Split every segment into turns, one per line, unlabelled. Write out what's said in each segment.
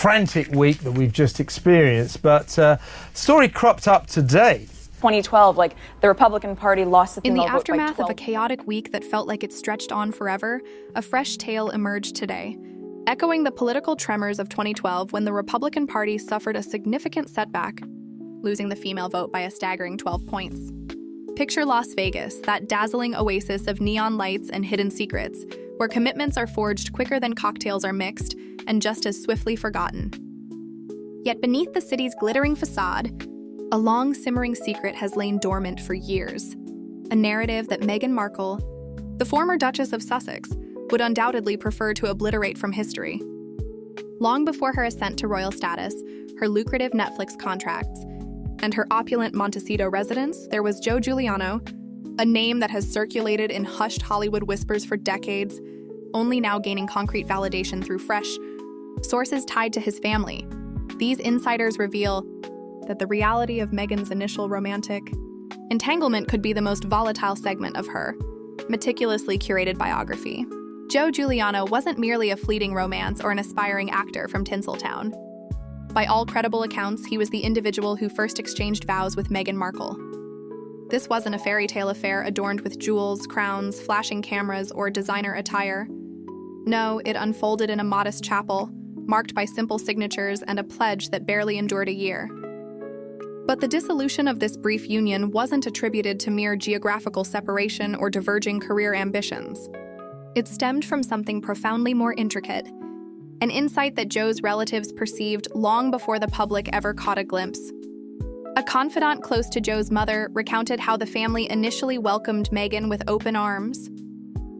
frantic week that we've just experienced, but story cropped up today.
2012, the Republican Party lost the female
vote by 12. In the aftermath of a chaotic week that felt like it stretched on forever, a fresh tale emerged today, echoing the political tremors of 2012 when the Republican Party suffered a significant setback, losing the female vote by a staggering 12 points. Picture Las Vegas, that dazzling oasis of neon lights and hidden secrets, where commitments are forged quicker than cocktails are mixed and just as swiftly forgotten. Yet beneath the city's glittering facade, a long simmering secret has lain dormant for years. A narrative that Meghan Markle, the former Duchess of Sussex, would undoubtedly prefer to obliterate from history. Long before her ascent to royal status, her lucrative Netflix contracts, and her opulent Montecito residence, there was Joe Giuliano, a name that has circulated in hushed Hollywood whispers for decades, only now gaining concrete validation through fresh sources tied to his family. These insiders reveal that the reality of Meghan's initial romantic entanglement could be the most volatile segment of her meticulously curated biography. Joe Giuliano wasn't merely a fleeting romance or an aspiring actor from Tinseltown. By all credible accounts, he was the individual who first exchanged vows with Meghan Markle. This wasn't a fairy tale affair adorned with jewels, crowns, flashing cameras, or designer attire. No, it unfolded in a modest chapel, marked by simple signatures and a pledge that barely endured a year. But the dissolution of this brief union wasn't attributed to mere geographical separation or diverging career ambitions. It stemmed from something profoundly more intricate, an insight that Joe's relatives perceived long before the public ever caught a glimpse. A confidant close to Joe's mother recounted how the family initially welcomed Meghan with open arms.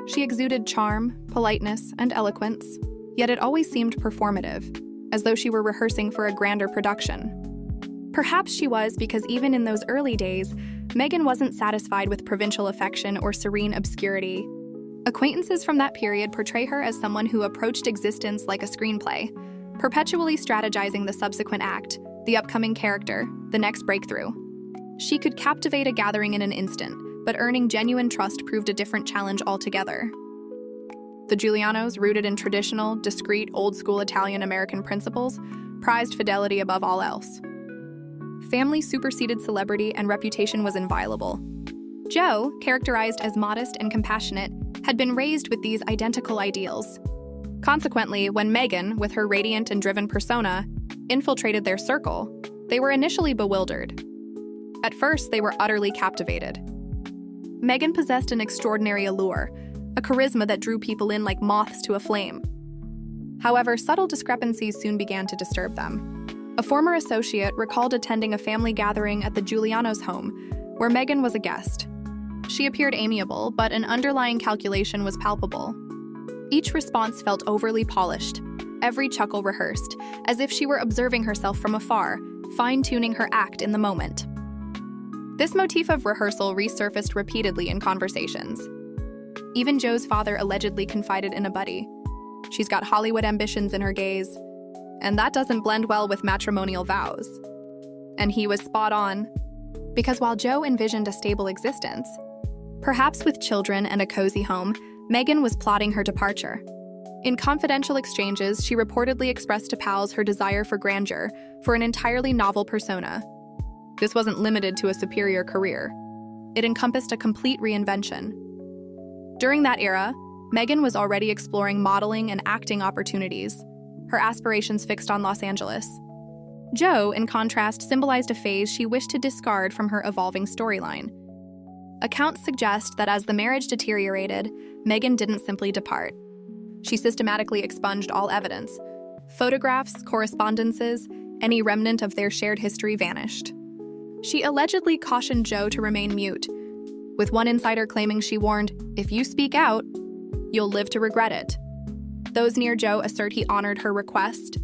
She exuded charm, politeness, and eloquence, yet it always seemed performative, as though she were rehearsing for a grander production. Perhaps she was because even in those early days, Meghan wasn't satisfied with provincial affection or serene obscurity. Acquaintances from that period portray her as someone who approached existence like a screenplay, perpetually strategizing the subsequent act, the upcoming character, the next breakthrough. She could captivate a gathering in an instant, but earning genuine trust proved a different challenge altogether. The Giulianos, rooted in traditional, discreet, old-school Italian-American principles, prized fidelity above all else. Family superseded celebrity, and reputation was inviolable. Joe, characterized as modest and compassionate, had been raised with these identical ideals. Consequently, when Meghan, with her radiant and driven persona, infiltrated their circle, they were initially bewildered. At first, they were utterly captivated. Meghan possessed an extraordinary allure, a charisma that drew people in like moths to a flame. However, subtle discrepancies soon began to disturb them. A former associate recalled attending a family gathering at the Giuliano's home, where Meghan was a guest. She appeared amiable, but an underlying calculation was palpable. Each response felt overly polished, every chuckle rehearsed, as if she were observing herself from afar, fine-tuning her act in the moment. This motif of rehearsal resurfaced repeatedly in conversations. Even Joe's father allegedly confided in a buddy. She's got Hollywood ambitions in her gaze, and that doesn't blend well with matrimonial vows. And he was spot on, because while Joe envisioned a stable existence, perhaps with children and a cozy home, Meghan was plotting her departure. In confidential exchanges, she reportedly expressed to pals her desire for grandeur, for an entirely novel persona. This wasn't limited to a superior career. It encompassed a complete reinvention. During that era, Meghan was already exploring modeling and acting opportunities, her aspirations fixed on Los Angeles. Joe, in contrast, symbolized a phase she wished to discard from her evolving storyline. Accounts suggest that as the marriage deteriorated, Meghan didn't simply depart. She systematically expunged all evidence. Photographs, correspondences, any remnant of their shared history vanished. She allegedly cautioned Joe to remain mute, with one insider claiming she warned, "If you speak out, you'll live to regret it." Those near Joe assert he honored her request,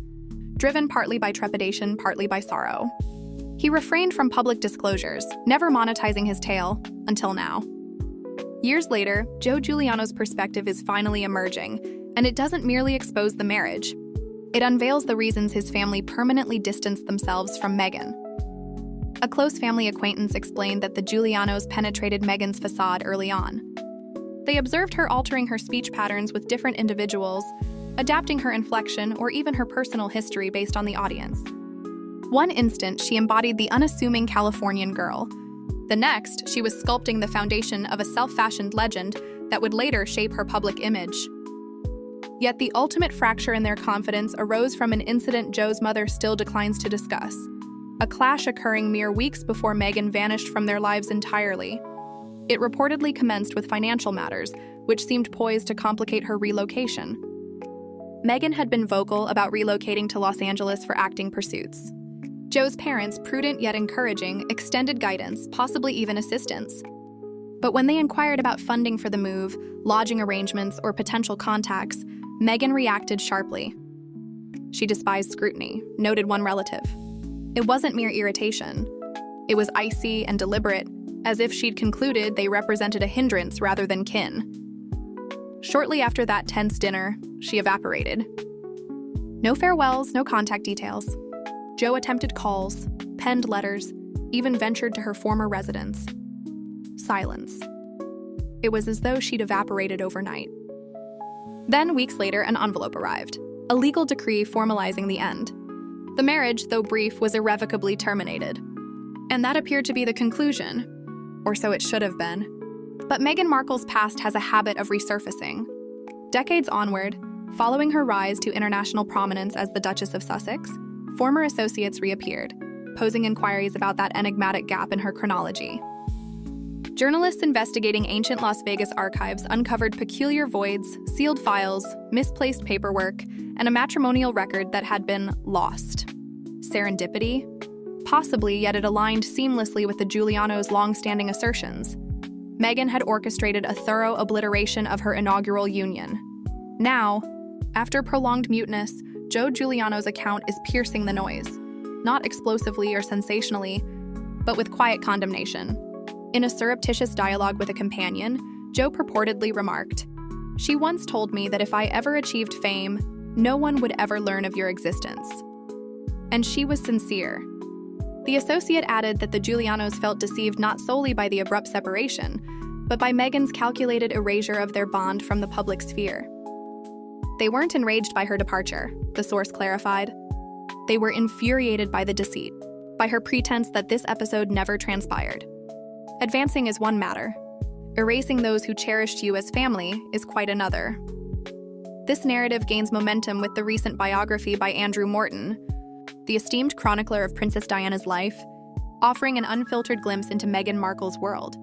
driven partly by trepidation, partly by sorrow. He refrained from public disclosures, never monetizing his tale, until now. Years later, Joe Giuliano's perspective is finally emerging, and it doesn't merely expose the marriage. It unveils the reasons his family permanently distanced themselves from Meghan. A close family acquaintance explained that the Giulianos penetrated Meghan's facade early on. They observed her altering her speech patterns with different individuals, adapting her inflection or even her personal history based on the audience. One instant, she embodied the unassuming Californian girl. The next, she was sculpting the foundation of a self-fashioned legend that would later shape her public image. Yet the ultimate fracture in their confidence arose from an incident Joe's mother still declines to discuss, a clash occurring mere weeks before Meghan vanished from their lives entirely. It reportedly commenced with financial matters, which seemed poised to complicate her relocation. Meghan had been vocal about relocating to Los Angeles for acting pursuits. Joe's parents, prudent yet encouraging, extended guidance, possibly even assistance. But when they inquired about funding for the move, lodging arrangements, or potential contacts, Meghan reacted sharply. She despised scrutiny, noted one relative. It wasn't mere irritation. It was icy and deliberate, as if she'd concluded they represented a hindrance rather than kin. Shortly after that tense dinner, she evaporated. No farewells, no contact details. Joe attempted calls, penned letters, even ventured to her former residence. Silence. It was as though she'd evaporated overnight. Then, weeks later, an envelope arrived, a legal decree formalizing the end. The marriage, though brief, was irrevocably terminated. And that appeared to be the conclusion, or so it should have been. But Meghan Markle's past has a habit of resurfacing. Decades onward, following her rise to international prominence as the Duchess of Sussex, former associates reappeared, posing inquiries about that enigmatic gap in her chronology. Journalists investigating ancient Las Vegas archives uncovered peculiar voids, sealed files, misplaced paperwork, and a matrimonial record that had been lost. Serendipity? Possibly, yet it aligned seamlessly with the Giuliano's long-standing assertions. Meghan had orchestrated a thorough obliteration of her inaugural union. Now, after prolonged muteness, Joe Giuliano's account is piercing the noise, not explosively or sensationally, but with quiet condemnation. In a surreptitious dialogue with a companion, Joe purportedly remarked, "She once told me that if I ever achieved fame, no one would ever learn of your existence." And she was sincere. The associate added that the Giulianos felt deceived not solely by the abrupt separation, but by Meghan's calculated erasure of their bond from the public sphere. They weren't enraged by her departure, the source clarified. They were infuriated by the deceit, by her pretense that this episode never transpired. Advancing is one matter. Erasing those who cherished you as family is quite another. This narrative gains momentum with the recent biography by Andrew Morton, the esteemed chronicler of Princess Diana's life, offering an unfiltered glimpse into Meghan Markle's world.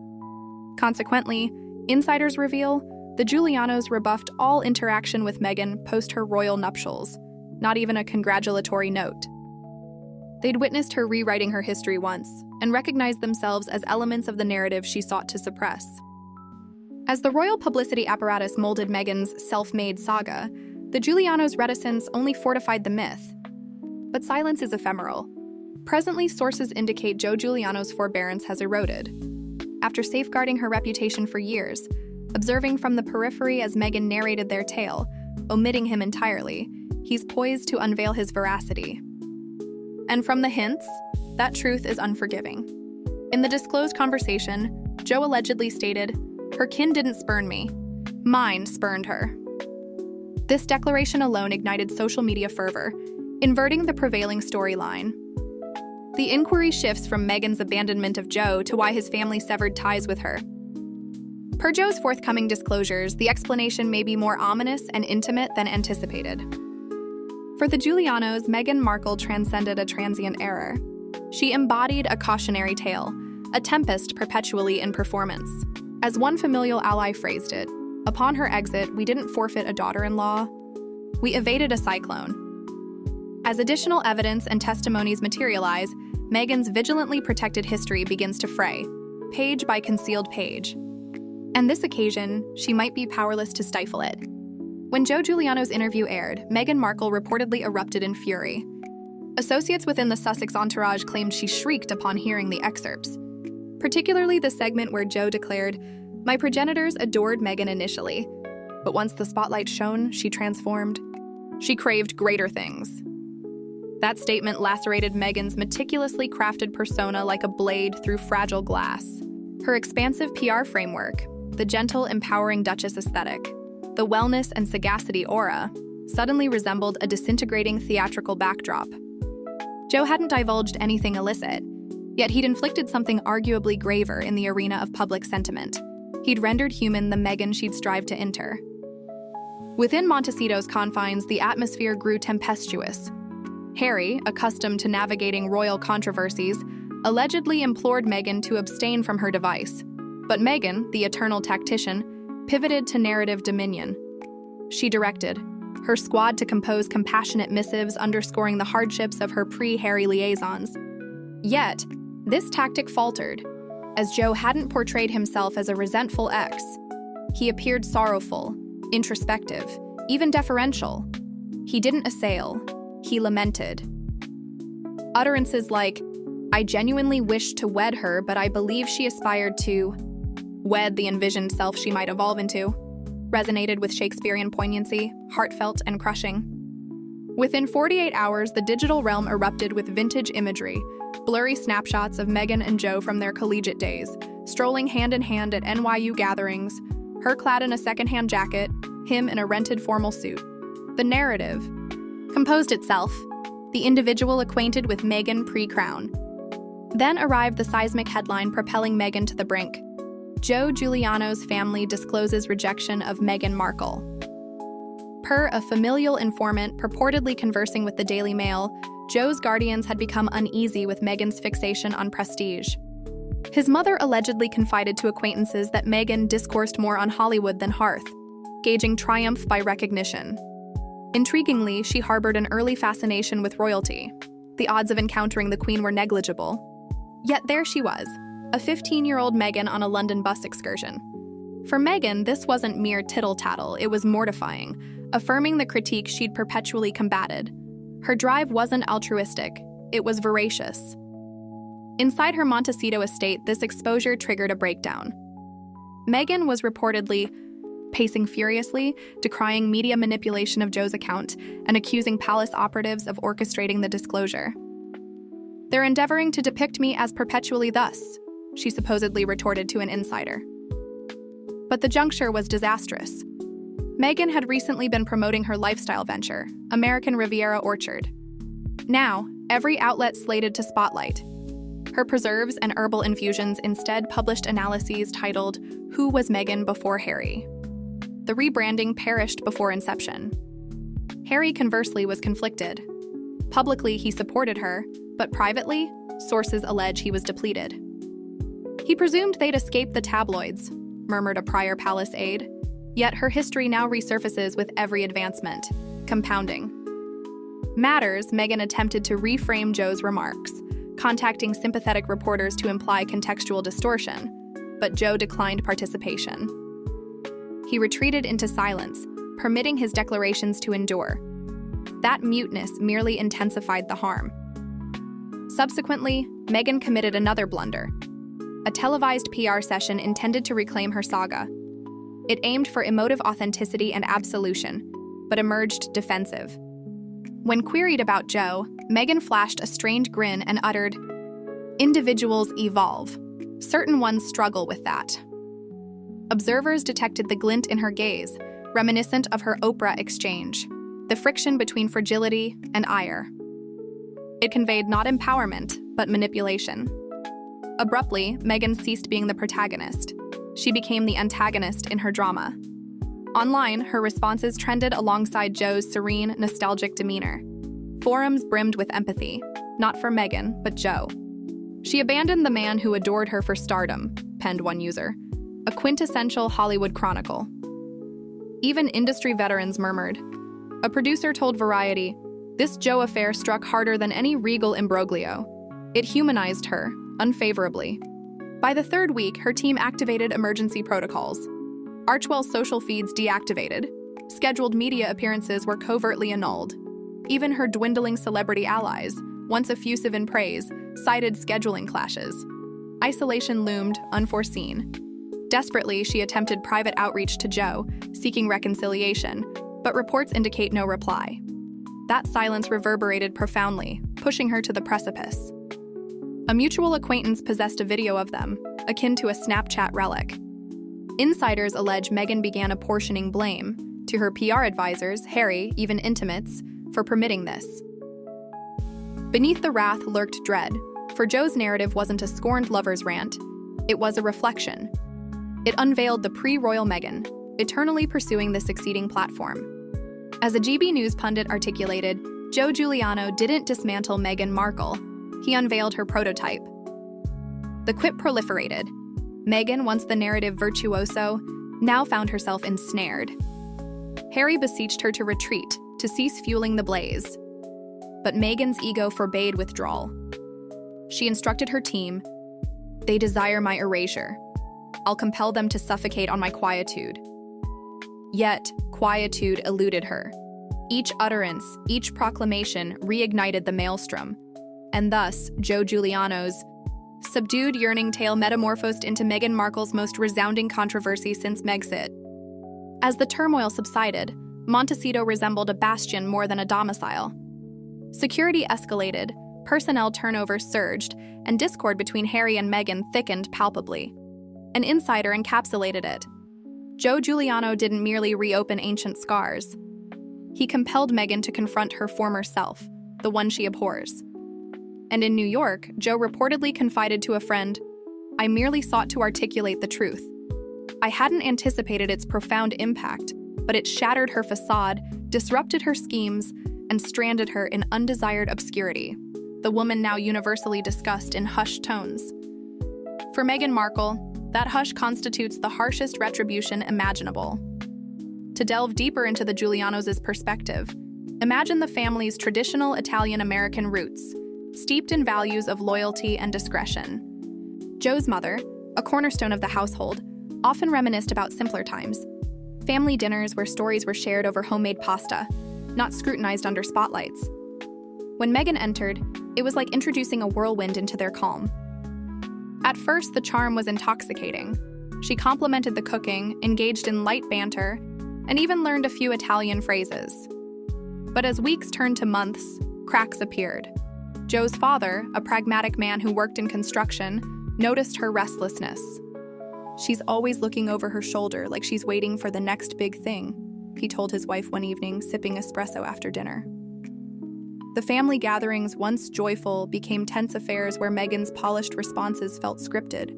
Consequently, insiders reveal the Giulianos rebuffed all interaction with Meghan post her royal nuptials, not even a congratulatory note. They'd witnessed her rewriting her history once and recognized themselves as elements of the narrative she sought to suppress. As the royal publicity apparatus molded Meghan's self-made saga, the Giulianos' reticence only fortified the myth. But silence is ephemeral. Presently, sources indicate Joe Giuliano's forbearance has eroded. After safeguarding her reputation for years, observing from the periphery as Meghan narrated their tale, omitting him entirely, he's poised to unveil his veracity. And from the hints, that truth is unforgiving. In the disclosed conversation, Joe allegedly stated, "Her kin didn't spurn me. Mine spurned her." This declaration alone ignited social media fervor, inverting the prevailing storyline. The inquiry shifts from Meghan's abandonment of Joe to why his family severed ties with her. Per Joe's forthcoming disclosures, the explanation may be more ominous and intimate than anticipated. For the Giulianos, Meghan Markle transcended a transient error. She embodied a cautionary tale, a tempest perpetually in performance. As one familial ally phrased it, upon her exit, we didn't forfeit a daughter-in-law, we evaded a cyclone. As additional evidence and testimonies materialize, Meghan's vigilantly protected history begins to fray, page by concealed page. And this occasion, she might be powerless to stifle it. When Joe Giuliano's interview aired, Meghan Markle reportedly erupted in fury. Associates within the Sussex entourage claimed she shrieked upon hearing the excerpts, particularly the segment where Joe declared, "My progenitors adored Meghan initially, but once the spotlight shone, she transformed. She craved greater things." That statement lacerated Meghan's meticulously crafted persona like a blade through fragile glass. Her expansive PR framework, the gentle, empowering Duchess aesthetic, the wellness and sagacity aura, suddenly resembled a disintegrating theatrical backdrop. Joe hadn't divulged anything illicit, yet he'd inflicted something arguably graver in the arena of public sentiment. He'd rendered human the Meghan she'd strived to enter. Within Montecito's confines, the atmosphere grew tempestuous. Harry, accustomed to navigating royal controversies, allegedly implored Meghan to abstain from her device. But Meghan, the eternal tactician, pivoted to narrative dominion. She directed her squad to compose compassionate missives underscoring the hardships of her pre-Harry liaisons. Yet, this tactic faltered, as Joe hadn't portrayed himself as a resentful ex. He appeared sorrowful, introspective, even deferential. He didn't assail, he lamented. Utterances like, "I genuinely wished to wed her, but I believe she aspired to wed the envisioned self she might evolve into," resonated with Shakespearean poignancy, heartfelt and crushing. Within 48 hours, the digital realm erupted with vintage imagery, blurry snapshots of Meghan and Joe from their collegiate days, strolling hand in hand at NYU gatherings, her clad in a secondhand jacket, him in a rented formal suit. The narrative composed itself, the individual acquainted with Meghan pre-crown. Then arrived the seismic headline propelling Meghan to the brink. Joe Giuliano's family discloses rejection of Meghan Markle. Per a familial informant purportedly conversing with the Daily Mail, Joe's guardians had become uneasy with Meghan's fixation on prestige. His mother allegedly confided to acquaintances that Meghan discoursed more on Hollywood than hearth, gauging triumph by recognition. Intriguingly, she harbored an early fascination with royalty. The odds of encountering the Queen were negligible. Yet there she was, a 15-year-old Meghan on a London bus excursion. For Meghan, this wasn't mere tittle-tattle, it was mortifying, affirming the critique she'd perpetually combated. Her drive wasn't altruistic, it was voracious. Inside her Montecito estate, this exposure triggered a breakdown. Meghan was reportedly pacing furiously, decrying media manipulation of Joe's account, and accusing palace operatives of orchestrating the disclosure. "They're endeavoring to depict me as perpetually thus," she supposedly retorted to an insider. But the juncture was disastrous. Meghan had recently been promoting her lifestyle venture, American Riviera Orchard. Now, every outlet slated to spotlight her preserves and herbal infusions instead published analyses titled, "Who Was Meghan Before Harry?" The rebranding perished before inception. Harry, conversely, was conflicted. Publicly, he supported her, but privately, sources allege he was depleted. "He presumed they'd escaped the tabloids," murmured a prior palace aide. Yet her history now resurfaces with every advancement, compounding matters. Meghan attempted to reframe Joe's remarks, contacting sympathetic reporters to imply contextual distortion, but Joe declined participation. He retreated into silence, permitting his declarations to endure. That muteness merely intensified the harm. Subsequently, Meghan committed another blunder, a televised PR session intended to reclaim her saga. It aimed for emotive authenticity and absolution, but emerged defensive. When queried about Joe, Meghan flashed a strained grin and uttered, "Individuals evolve. Certain ones struggle with that." Observers detected the glint in her gaze, reminiscent of her Oprah exchange, the friction between fragility and ire. It conveyed not empowerment, but manipulation. Abruptly, Meghan ceased being the protagonist. She became the antagonist in her drama. Online, her responses trended alongside Joe's serene, nostalgic demeanor. Forums brimmed with empathy, not for Meghan, but Joe. "She abandoned the man who adored her for stardom," penned one user. A quintessential Hollywood chronicle. Even industry veterans murmured. A producer told Variety, "This Joe affair struck harder than any regal imbroglio. It humanized her, unfavorably." By the third week, her team activated emergency protocols. Archwell's social feeds deactivated. Scheduled media appearances were covertly annulled. Even her dwindling celebrity allies, once effusive in praise, cited scheduling clashes. Isolation loomed, unforeseen. Desperately, she attempted private outreach to Joe, seeking reconciliation, but reports indicate no reply. That silence reverberated profoundly, pushing her to the precipice. A mutual acquaintance possessed a video of them, akin to a Snapchat relic. Insiders allege Meghan began apportioning blame, to her PR advisors, Harry, even intimates, for permitting this. Beneath the wrath lurked dread, for Joe's narrative wasn't a scorned lover's rant, it was a reflection. It unveiled the pre-royal Meghan, eternally pursuing the succeeding platform. As a GB News pundit articulated, Joe Giuliano didn't dismantle Meghan Markle, he unveiled her prototype. The quip proliferated. Meghan, once the narrative virtuoso, now found herself ensnared. Harry beseeched her to retreat, to cease fueling the blaze. But Meghan's ego forbade withdrawal. She instructed her team, "They desire my erasure. I'll compel them to suffocate on my quietude." Yet, quietude eluded her. Each utterance, each proclamation reignited the maelstrom, and thus Joe Giuliano's subdued, yearning tale metamorphosed into Meghan Markle's most resounding controversy since Megxit. As the turmoil subsided, Montecito resembled a bastion more than a domicile. Security escalated, personnel turnover surged, and discord between Harry and Meghan thickened palpably. An insider encapsulated it. Joe Giuliano didn't merely reopen ancient scars. He compelled Meghan to confront her former self, the one she abhors. And in New York, Joe reportedly confided to a friend, "I merely sought to articulate the truth. I hadn't anticipated its profound impact, but it shattered her facade, disrupted her schemes, and stranded her in undesired obscurity," the woman now universally discussed in hushed tones. For Meghan Markle, that hush constitutes the harshest retribution imaginable. To delve deeper into the Giulianos' perspective, imagine the family's traditional Italian-American roots, steeped in values of loyalty and discretion. Joe's mother, a cornerstone of the household, often reminisced about simpler times. Family dinners where stories were shared over homemade pasta, not scrutinized under spotlights. When Meghan entered, it was like introducing a whirlwind into their calm. At first, the charm was intoxicating. She complimented the cooking, engaged in light banter, and even learned a few Italian phrases. But as weeks turned to months, cracks appeared. Joe's father, a pragmatic man who worked in construction, noticed her restlessness. "She's always looking over her shoulder like she's waiting for the next big thing," he told his wife one evening, sipping espresso after dinner. The family gatherings, once joyful, became tense affairs where Meghan's polished responses felt scripted,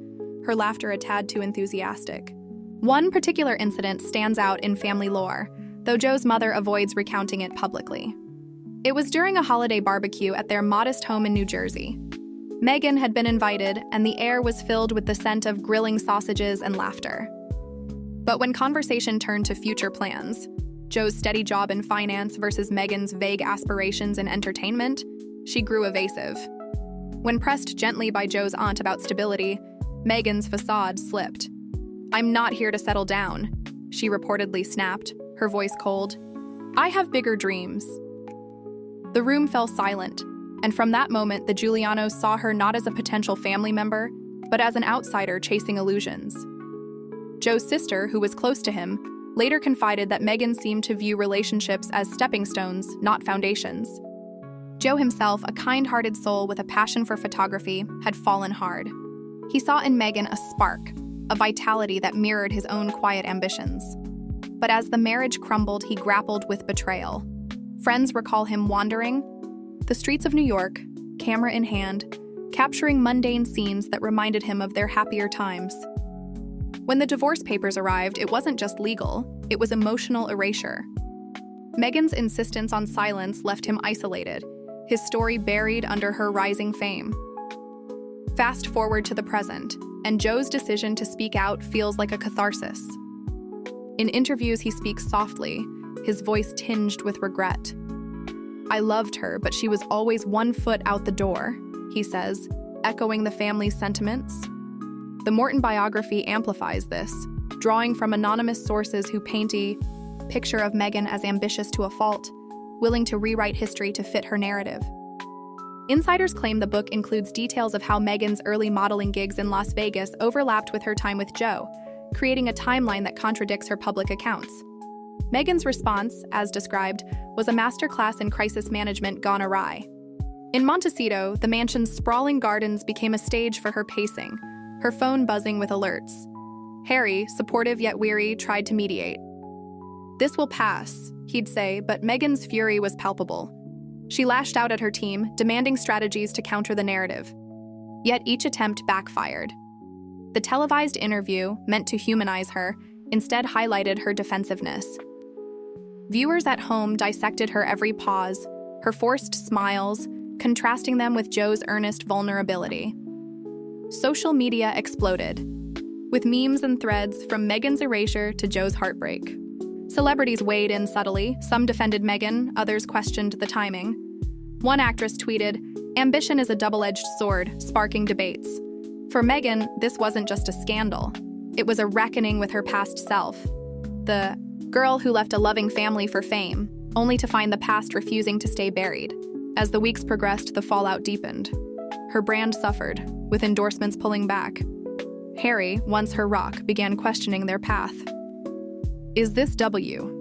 her laughter a tad too enthusiastic. One particular incident stands out in family lore, though Joe's mother avoids recounting it publicly. It was during a holiday barbecue at their modest home in New Jersey. Meghan had been invited, and the air was filled with the scent of grilling sausages and laughter. But when conversation turned to future plans, Joe's steady job in finance versus Meghan's vague aspirations in entertainment, she grew evasive. When pressed gently by Joe's aunt about stability, Meghan's facade slipped. "I'm not here to settle down," she reportedly snapped, her voice cold. "I have bigger dreams." The room fell silent, and from that moment, the Giulianos saw her not as a potential family member, but as an outsider chasing illusions. Joe's sister, who was close to him, later confided that Meghan seemed to view relationships as stepping stones, not foundations. Joe himself, a kind-hearted soul with a passion for photography, had fallen hard. He saw in Meghan a spark, a vitality that mirrored his own quiet ambitions. But as the marriage crumbled, he grappled with betrayal. Friends recall him wandering the streets of New York, camera in hand, capturing mundane scenes that reminded him of their happier times. When the divorce papers arrived, it wasn't just legal, it was emotional erasure. Meghan's insistence on silence left him isolated, his story buried under her rising fame. Fast forward to the present, and Joe's decision to speak out feels like a catharsis. In interviews, he speaks softly, his voice tinged with regret. "I loved her, but she was always one foot out the door," he says, echoing the family's sentiments. The Morton biography amplifies this, drawing from anonymous sources who paint a picture of Meghan as ambitious to a fault, willing to rewrite history to fit her narrative. Insiders claim the book includes details of how Meghan's early modeling gigs in Las Vegas overlapped with her time with Joe, creating a timeline that contradicts her public accounts. Meghan's response, as described, was a masterclass in crisis management gone awry. In Montecito, the mansion's sprawling gardens became a stage for her pacing, her phone buzzing with alerts. Harry, supportive yet weary, tried to mediate. "This will pass," he'd say, but Meghan's fury was palpable. She lashed out at her team, demanding strategies to counter the narrative. Yet each attempt backfired. The televised interview, meant to humanize her, instead highlighted her defensiveness. Viewers at home dissected her every pause, her forced smiles, contrasting them with Joe's earnest vulnerability. Social media exploded, with memes and threads from Meghan's erasure to Joe's heartbreak. Celebrities weighed in subtly. Some defended Meghan, others questioned the timing. One actress tweeted, "Ambition is a double-edged sword," sparking debates. For Meghan, this wasn't just a scandal. It was a reckoning with her past self. The girl who left a loving family for fame, only to find the past refusing to stay buried. As the weeks progressed, the fallout deepened. Her brand suffered, with endorsements pulling back. Harry, once her rock, began questioning their path. Is this W?